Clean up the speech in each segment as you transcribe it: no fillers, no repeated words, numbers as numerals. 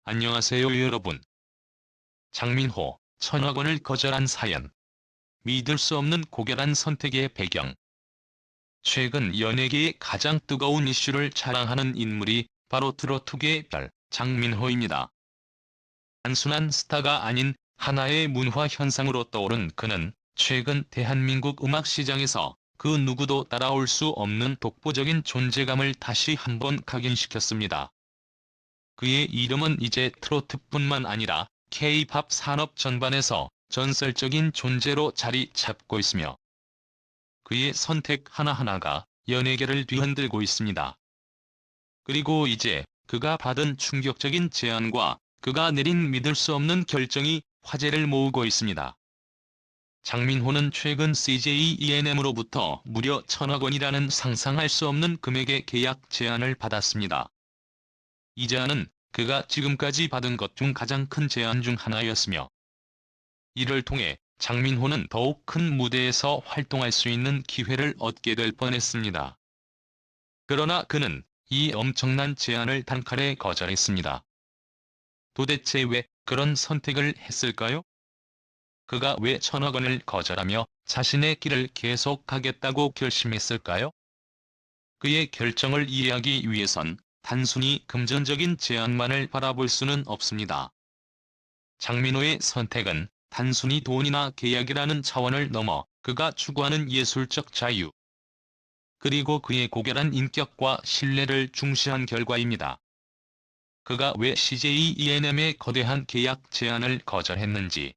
안녕하세요 여러분. 장민호, 1,000억 원을 거절한 사연. 믿을 수 없는 고결한 선택의 배경. 최근 연예계의 가장 뜨거운 이슈를 자랑하는 인물이 바로 트로트계의 별, 장민호입니다. 단순한 스타가 아닌 하나의 문화 현상으로 떠오른 그는 최근 대한민국 음악 시장에서 그 누구도 따라올 수 없는 독보적인 존재감을 다시 한번 각인시켰습니다. 그의 이름은 이제 트로트뿐만 아니라 K-팝 산업 전반에서 전설적인 존재로 자리 잡고 있으며 그의 선택 하나하나가 연예계를 뒤흔들고 있습니다. 그리고 이제 그가 받은 충격적인 제안과 그가 내린 믿을 수 없는 결정이 화제를 모으고 있습니다. 장민호는 최근 CJ ENM으로부터 무려 1,000억 원이라는 상상할 수 없는 금액의 계약 제안을 받았습니다. 이 제안은 그가 지금까지 받은 것 중 가장 큰 제안 중 하나였으며 이를 통해 장민호는 더욱 큰 무대에서 활동할 수 있는 기회를 얻게 될 뻔했습니다. 그러나 그는 이 엄청난 제안을 단칼에 거절했습니다. 도대체 왜 그런 선택을 했을까요? 그가 왜 1,000억 원을 거절하며 자신의 길을 계속 가겠다고 결심했을까요? 그의 결정을 이해하기 위해선 단순히 금전적인 제안만을 바라볼 수는 없습니다. 장민호의 선택은 단순히 돈이나 계약이라는 차원을 넘어 그가 추구하는 예술적 자유, 그리고 그의 고결한 인격과 신뢰를 중시한 결과입니다. 그가 왜 CJ ENM의 거대한 계약 제안을 거절했는지,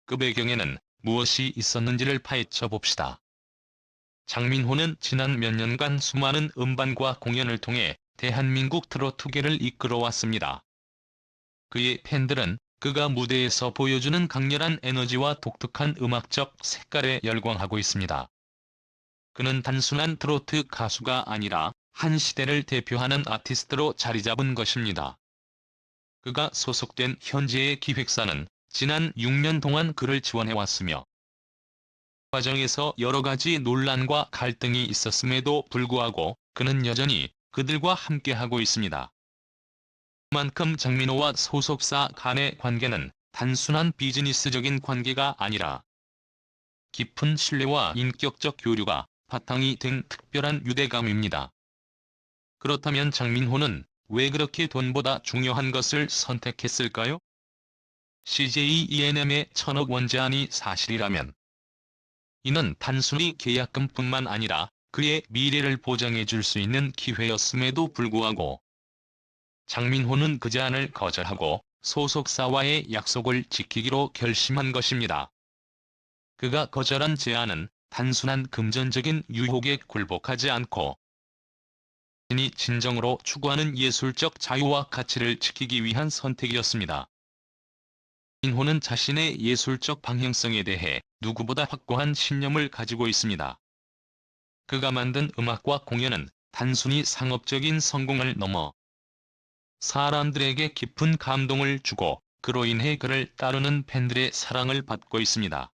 그 배경에는 무엇이 있었는지를 파헤쳐 봅시다. 장민호는 지난 몇 년간 수많은 음반과 공연을 통해 대한민국 트로트계를 이끌어왔습니다. 그의 팬들은 그가 무대에서 보여주는 강렬한 에너지와 독특한 음악적 색깔에 열광하고 있습니다. 그는 단순한 트로트 가수가 아니라 한 시대를 대표하는 아티스트로 자리 잡은 것입니다. 그가 소속된 현재의 기획사는 지난 6년 동안 그를 지원해왔으며 과정에서 여러 가지 논란과 갈등이 있었음에도 불구하고 그는 여전히 그들과 함께하고 있습니다. 그만큼 장민호와 소속사 간의 관계는 단순한 비즈니스적인 관계가 아니라 깊은 신뢰와 인격적 교류가 바탕이 된 특별한 유대감입니다. 그렇다면 장민호는 왜 그렇게 돈보다 중요한 것을 선택했을까요? CJ ENM의 1,000억 원 제안이 사실이라면 이는 단순히 계약금뿐만 아니라 그의 미래를 보장해 줄 수 있는 기회였음에도 불구하고 장민호는 그 제안을 거절하고 소속사와의 약속을 지키기로 결심한 것입니다. 그가 거절한 제안은 단순한 금전적인 유혹에 굴복하지 않고 자신이 진정으로 추구하는 예술적 자유와 가치를 지키기 위한 선택이었습니다. 장민호는 자신의 예술적 방향성에 대해 누구보다 확고한 신념을 가지고 있습니다. 그가 만든 음악과 공연은 단순히 상업적인 성공을 넘어 사람들에게 깊은 감동을 주고 그로 인해 그를 따르는 팬들의 사랑을 받고 있습니다.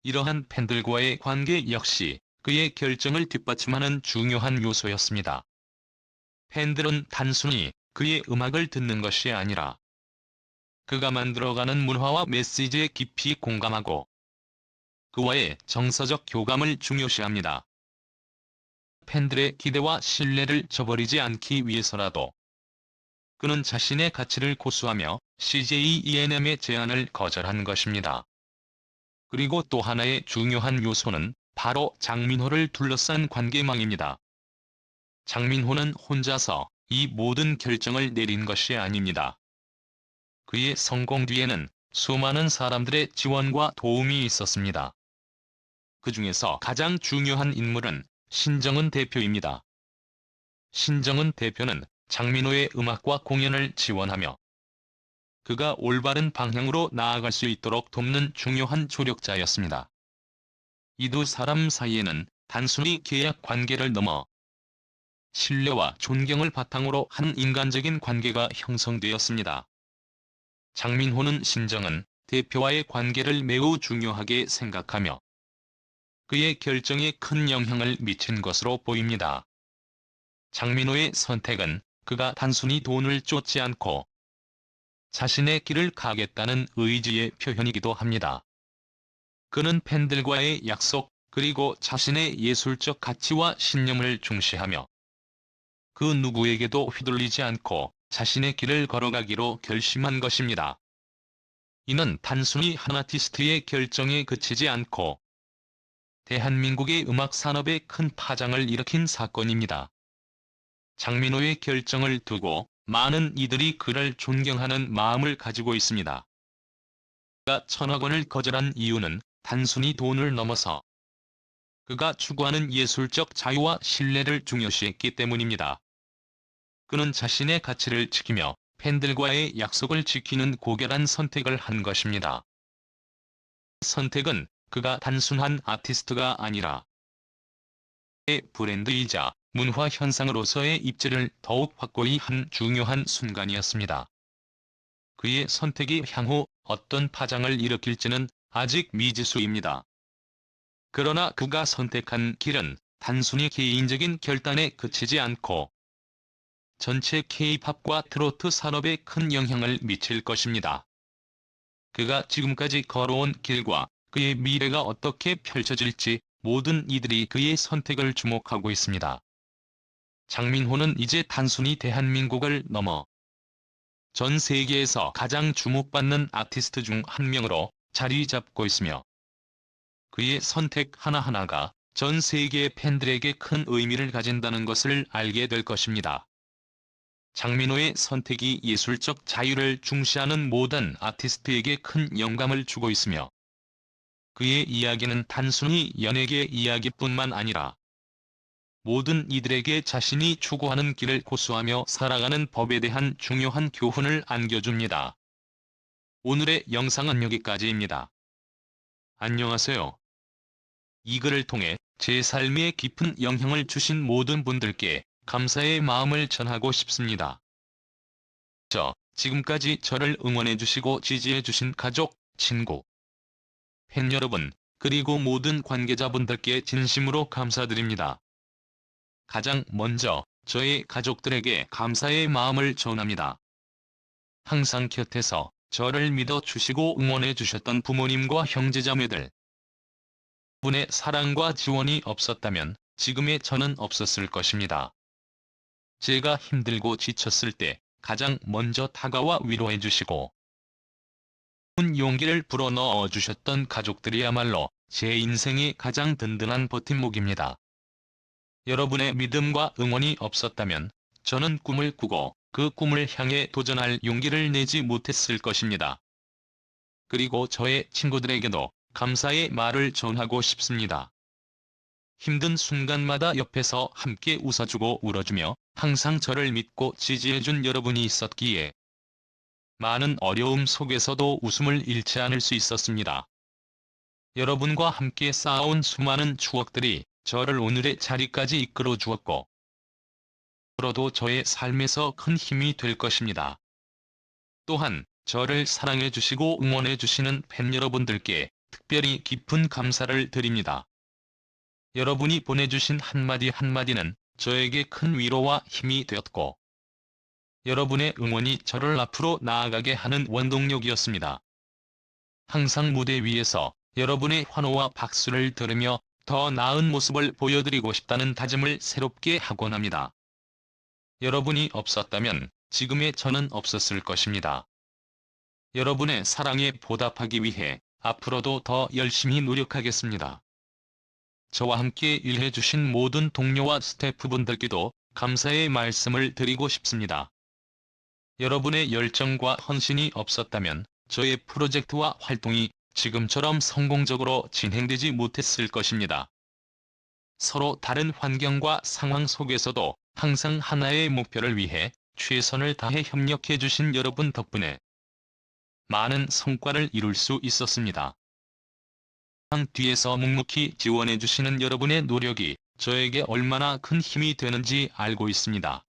이러한 팬들과의 관계 역시 그의 결정을 뒷받침하는 중요한 요소였습니다. 팬들은 단순히 그의 음악을 듣는 것이 아니라 그가 만들어가는 문화와 메시지에 깊이 공감하고 그와의 정서적 교감을 중요시합니다. 팬들의 기대와 신뢰를 저버리지 않기 위해서라도 그는 자신의 가치를 고수하며 CJ ENM의 제안을 거절한 것입니다. 그리고 또 하나의 중요한 요소는 바로 장민호를 둘러싼 관계망입니다. 장민호는 혼자서 이 모든 결정을 내린 것이 아닙니다. 그의 성공 뒤에는 수많은 사람들의 지원과 도움이 있었습니다. 그 중에서 가장 중요한 인물은 신정은 대표입니다. 신정은 대표는 장민호의 음악과 공연을 지원하며 그가 올바른 방향으로 나아갈 수 있도록 돕는 중요한 조력자였습니다. 이 두 사람 사이에는 단순히 계약 관계를 넘어 신뢰와 존경을 바탕으로 한 인간적인 관계가 형성되었습니다. 장민호는 신정은 대표와의 관계를 매우 중요하게 생각하며 그의 결정에 큰 영향을 미친 것으로 보입니다. 장민호의 선택은 그가 단순히 돈을 쫓지 않고 자신의 길을 가겠다는 의지의 표현이기도 합니다. 그는 팬들과의 약속, 그리고 자신의 예술적 가치와 신념을 중시하며 그 누구에게도 휘둘리지 않고 자신의 길을 걸어가기로 결심한 것입니다. 이는 단순히 한 아티스트의 결정에 그치지 않고 대한민국의 음악 산업에 큰 파장을 일으킨 사건입니다. 장민호의 결정을 두고 많은 이들이 그를 존경하는 마음을 가지고 있습니다. 그가 1,000억 원을 거절한 이유는 단순히 돈을 넘어서 그가 추구하는 예술적 자유와 신뢰를 중요시했기 때문입니다. 그는 자신의 가치를 지키며 팬들과의 약속을 지키는 고결한 선택을 한 것입니다. 선택은 그가 단순한 아티스트가 아니라 브랜드이자 문화 현상으로서의 입지를 더욱 확고히 한 중요한 순간이었습니다. 그의 선택이 향후 어떤 파장을 일으킬지는 아직 미지수입니다. 그러나 그가 선택한 길은 단순히 개인적인 결단에 그치지 않고 전체 K-팝과 트로트 산업에 큰 영향을 미칠 것입니다. 그가 지금까지 걸어온 길과 그의 미래가 어떻게 펼쳐질지 모든 이들이 그의 선택을 주목하고 있습니다. 장민호는 이제 단순히 대한민국을 넘어 전 세계에서 가장 주목받는 아티스트 중 한 명으로 자리 잡고 있으며 그의 선택 하나하나가 전 세계의 팬들에게 큰 의미를 가진다는 것을 알게 될 것입니다. 장민호의 선택이 예술적 자유를 중시하는 모든 아티스트에게 큰 영감을 주고 있으며 그의 이야기는 단순히 연예계 이야기뿐만 아니라 모든 이들에게 자신이 추구하는 길을 고수하며 살아가는 법에 대한 중요한 교훈을 안겨줍니다. 오늘의 영상은 여기까지입니다. 안녕하세요. 이 글을 통해 제 삶에 깊은 영향을 주신 모든 분들께 감사의 마음을 전하고 싶습니다. 지금까지 저를 응원해주시고 지지해주신 가족, 친구, 팬 여러분, 그리고 모든 관계자분들께 진심으로 감사드립니다. 가장 먼저 저의 가족들에게 감사의 마음을 전합니다. 항상 곁에서 저를 믿어주시고 응원해주셨던 부모님과 형제자매들. 분의 사랑과 지원이 없었다면 지금의 저는 없었을 것입니다. 제가 힘들고 지쳤을 때 가장 먼저 다가와 위로해주시고 용기를 불어넣어 주셨던 가족들이야말로 제 인생의 가장 든든한 버팀목입니다. 여러분의 믿음과 응원이 없었다면 저는 꿈을 꾸고 그 꿈을 향해 도전할 용기를 내지 못했을 것입니다. 그리고 저의 친구들에게도 감사의 말을 전하고 싶습니다. 힘든 순간마다 옆에서 함께 웃어주고 울어주며 항상 저를 믿고 지지해준 여러분이 있었기에 많은 어려움 속에서도 웃음을 잃지 않을 수 있었습니다. 여러분과 함께 쌓아온 수많은 추억들이 저를 오늘의 자리까지 이끌어 주었고 앞으로도 저의 삶에서 큰 힘이 될 것입니다. 또한 저를 사랑해 주시고 응원해 주시는 팬 여러분들께 특별히 깊은 감사를 드립니다. 여러분이 보내주신 한마디 한마디는 저에게 큰 위로와 힘이 되었고 여러분의 응원이 저를 앞으로 나아가게 하는 원동력이었습니다. 항상 무대 위에서 여러분의 환호와 박수를 들으며 더 나은 모습을 보여드리고 싶다는 다짐을 새롭게 하곤 합니다. 여러분이 없었다면 지금의 저는 없었을 것입니다. 여러분의 사랑에 보답하기 위해 앞으로도 더 열심히 노력하겠습니다. 저와 함께 일해주신 모든 동료와 스태프분들께도 감사의 말씀을 드리고 싶습니다. 여러분의 열정과 헌신이 없었다면 저의 프로젝트와 활동이 지금처럼 성공적으로 진행되지 못했을 것입니다. 서로 다른 환경과 상황 속에서도 항상 하나의 목표를 위해 최선을 다해 협력해 주신 여러분 덕분에 많은 성과를 이룰 수 있었습니다. 뒤에서 묵묵히 지원해 주시는 여러분의 노력이 저에게 얼마나 큰 힘이 되는지 알고 있습니다.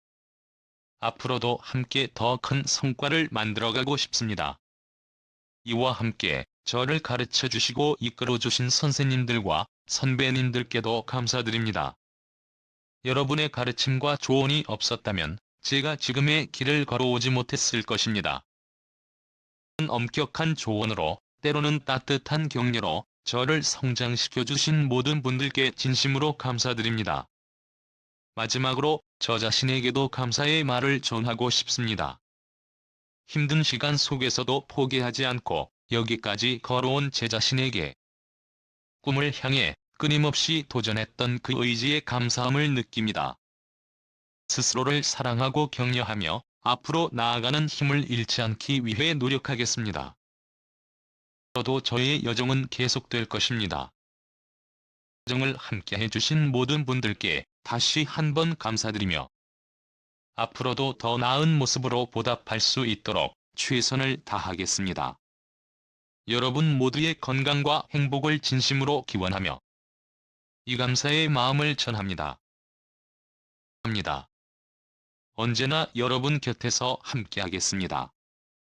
앞으로도 함께 더 큰 성과를 만들어가고 싶습니다. 이와 함께 저를 가르쳐 주시고 이끌어 주신 선생님들과 선배님들께도 감사드립니다. 여러분의 가르침과 조언이 없었다면 제가 지금의 길을 걸어오지 못했을 것입니다. 엄격한 조언으로, 때로는 따뜻한 격려로 저를 성장시켜주신 모든 분들께 진심으로 감사드립니다. 마지막으로 저 자신에게도 감사의 말을 전하고 싶습니다. 힘든 시간 속에서도 포기하지 않고 여기까지 걸어온 제 자신에게, 꿈을 향해 끊임없이 도전했던 그 의지에 감사함을 느낍니다. 스스로를 사랑하고 격려하며 앞으로 나아가는 힘을 잃지 않기 위해 노력하겠습니다. 저도 저의 여정은 계속될 것입니다. 여정을 함께 해주신 모든 분들께 다시 한번 감사드리며, 앞으로도 더 나은 모습으로 보답할 수 있도록 최선을 다하겠습니다. 여러분 모두의 건강과 행복을 진심으로 기원하며 이 감사의 마음을 전합니다. 언제나 여러분 곁에서 함께하겠습니다.